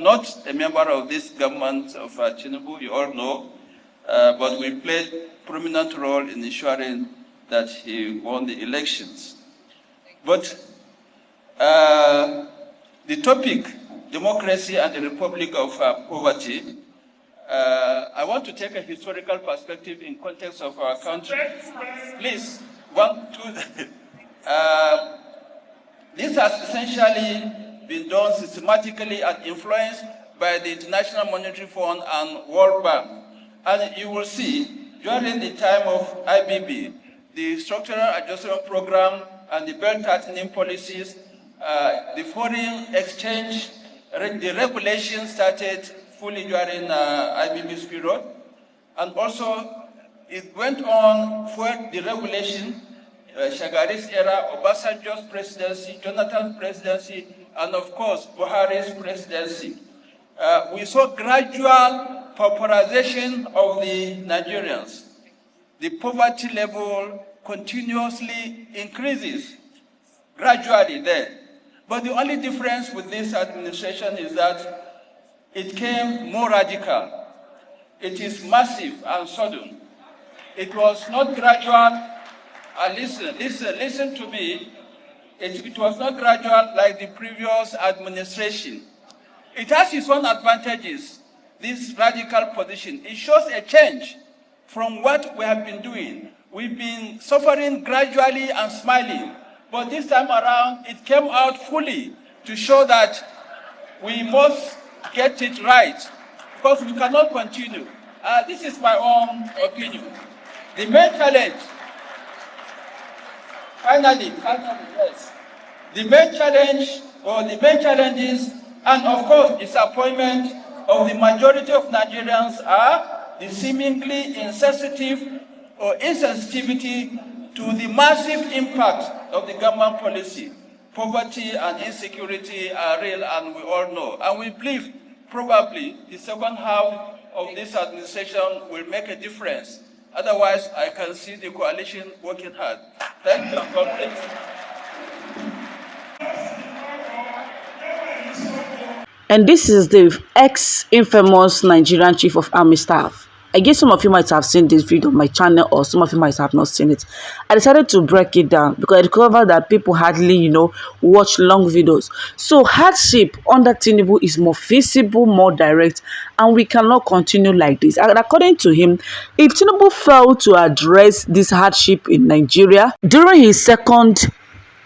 not a member of this government of Tinubu, you all know, but we played a prominent role in ensuring that he won the elections. But the topic, democracy and the Republic of Poverty, I want to take a historical perspective in context of our country. Please, this has essentially been done systematically and influenced by the International Monetary Fund and World Bank. And you will see, during the time of IBB, the Structural Adjustment Program and the Belt tightening policies, the foreign exchange, the regulations started fully during IBB's period. And also, it went on for the regulation, Shagari's era, Obasanjo's presidency, Jonathan's presidency, and of course, Buhari's presidency. We saw gradual pauperization of the Nigerians. The poverty level continuously increases, gradually then. But the only difference with this administration is that it came more radical. It is massive and sudden. It was not gradual. Listen to me. It was not gradual like the previous administration. It has its own advantages, this radical position. It shows a change from what we have been doing. We've been suffering gradually and smiling, but this time around, it came out fully to show that we must get it right, because we cannot continue. This is my own opinion. The main challenge, finally, yes. The main challenge, or the main challenges, and of course, disappointment of the majority of Nigerians are the seemingly insensitive or insensitivity to the massive impact of the government policy. Poverty and insecurity are real, and we all know. And we believe probably the second half of this administration will make a difference. Otherwise, I can see the coalition working hard. Thank you. God bless. And this is the ex-infamous Nigerian Chief of Army Staff. I guess some of you might have seen this video on my channel, or some of you might have not seen it. I decided to break it down because I discovered that people hardly, watch long videos. So hardship under Tinubu is more feasible, more direct, and we cannot continue like this. And according to him, if Tinubu failed to address this hardship in Nigeria during his second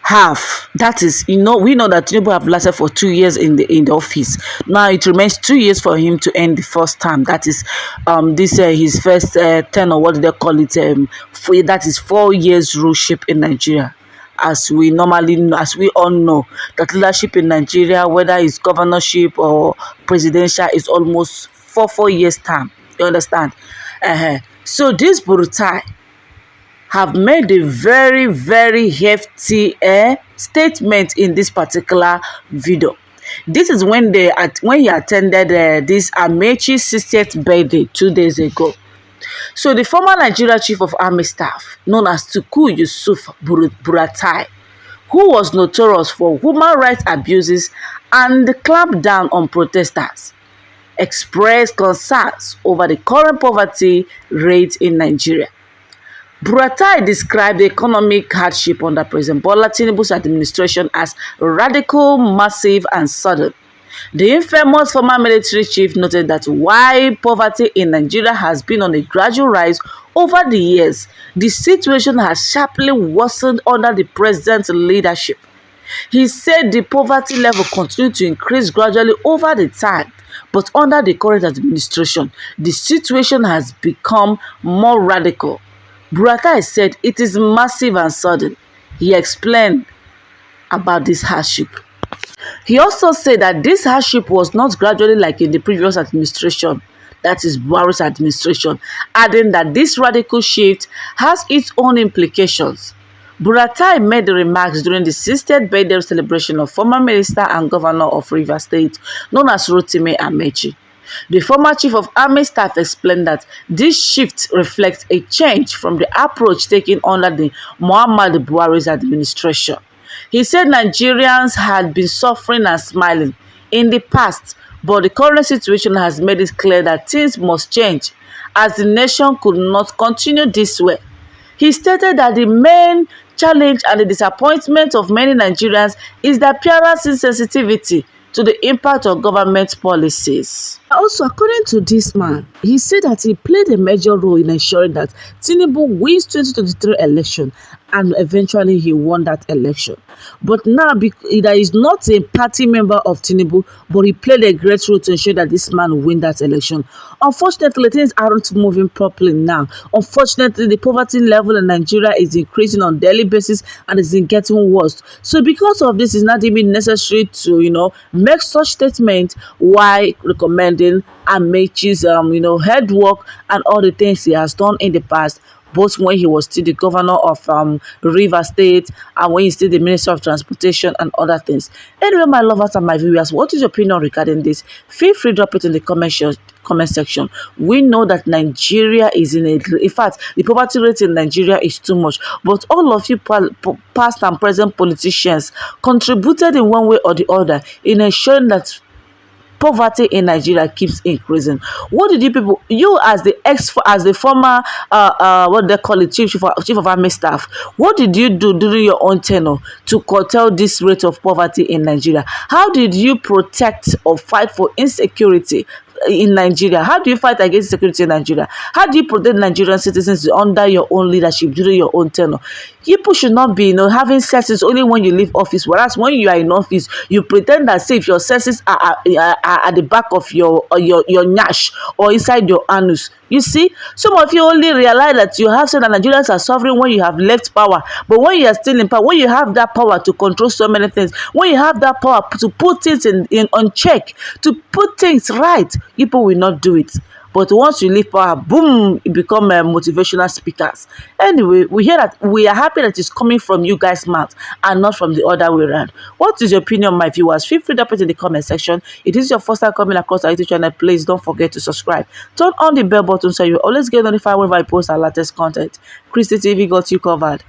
half, that is, we know that Tinubu have lasted for 2 years in the office. Now it remains 2 years for him to end the first term. That is his first 10, or what do they call it, that is 4 years ruleship in Nigeria. As we all know, that leadership in Nigeria, whether it's governorship or presidential, is almost 4 years term. You understand? So this Buratai have made a very, very hefty statement in this particular video. This is when he attended this Amechi's 60th birthday 2 days ago. So the former Nigeria Chief of Army Staff, known as Tuku Yusuf Buratai, who was notorious for human rights abuses and clamped down on protesters, expressed concerns over the current poverty rate in Nigeria. Buratai described the economic hardship under President Bola Tinubu's administration as radical, massive, and sudden. The infamous former military chief noted that while poverty in Nigeria has been on a gradual rise over the years, the situation has sharply worsened under the president's leadership. He said the poverty level continued to increase gradually over the time, but under the current administration, the situation has become more radical. Buratai said it is massive and sudden. He explained about this hardship. He also said that this hardship was not gradually like in the previous administration, that is Buhari's administration, adding that this radical shift has its own implications. Buratai made the remarks during the 60th birthday celebration of former minister and governor of Rivers State, known as Rotimi Amechi. The former Chief of Army Staff explained that this shift reflects a change from the approach taken under the Muhammadu Buhari's administration. He said Nigerians had been suffering and smiling in the past, But the current situation has made it clear that things must change, as the nation could not continue this way. He stated that the main challenge and the disappointment of many Nigerians is the apparent insensitivity to the impact of government policies. Also, according to this man, he said that he played a major role in ensuring that Tinubu wins 2023 election, and eventually he won that election. But now, that is not a party member of Tinubu, but he played a great role to ensure that this man win that election. Unfortunately, things aren't moving properly now. Unfortunately, the poverty level in Nigeria is increasing on a daily basis and is getting worse. So because of this, it's not even necessary to, make such statements while recommending Amaechi's, head work and all the things he has done in the past, both when he was still the governor of Rivers State and when he's still the Minister of Transportation and other things. Anyway, my lovers and my viewers, what is your opinion regarding this? Feel free to drop it in the comment section. We know that Nigeria is in fact, the poverty rate in Nigeria is too much. But all of you past and present politicians contributed in one way or the other in ensuring that poverty in Nigeria keeps increasing. What did you as the former what they call it, chief of army staff, what did you do during your own tenure to curtail this rate of poverty in Nigeria? How did you protect or fight for insecurity in Nigeria? How do you fight against security in Nigeria? How do you protect Nigerian citizens under your own leadership during your own tenure? People should not be, having senses only when you leave office, whereas when you are in office, you pretend as if your senses are at the back of your nyash or inside your anus. You see, some of you only realize that you have said that Nigerians are suffering when you have left power. But when you are still in power, when you have that power to control so many things, when you have that power to put things on check, to put things right, people will not do it. But once you leave power, boom, you become motivational speakers. Anyway, we are happy that it's coming from you guys' mouth and not from the other way around. What is your opinion, my viewers? Feel free to put it in the comment section. If this is your first time coming across our YouTube channel, please don't forget to subscribe. Turn on the bell button so you always get notified whenever I post our latest content. Christy TV got you covered.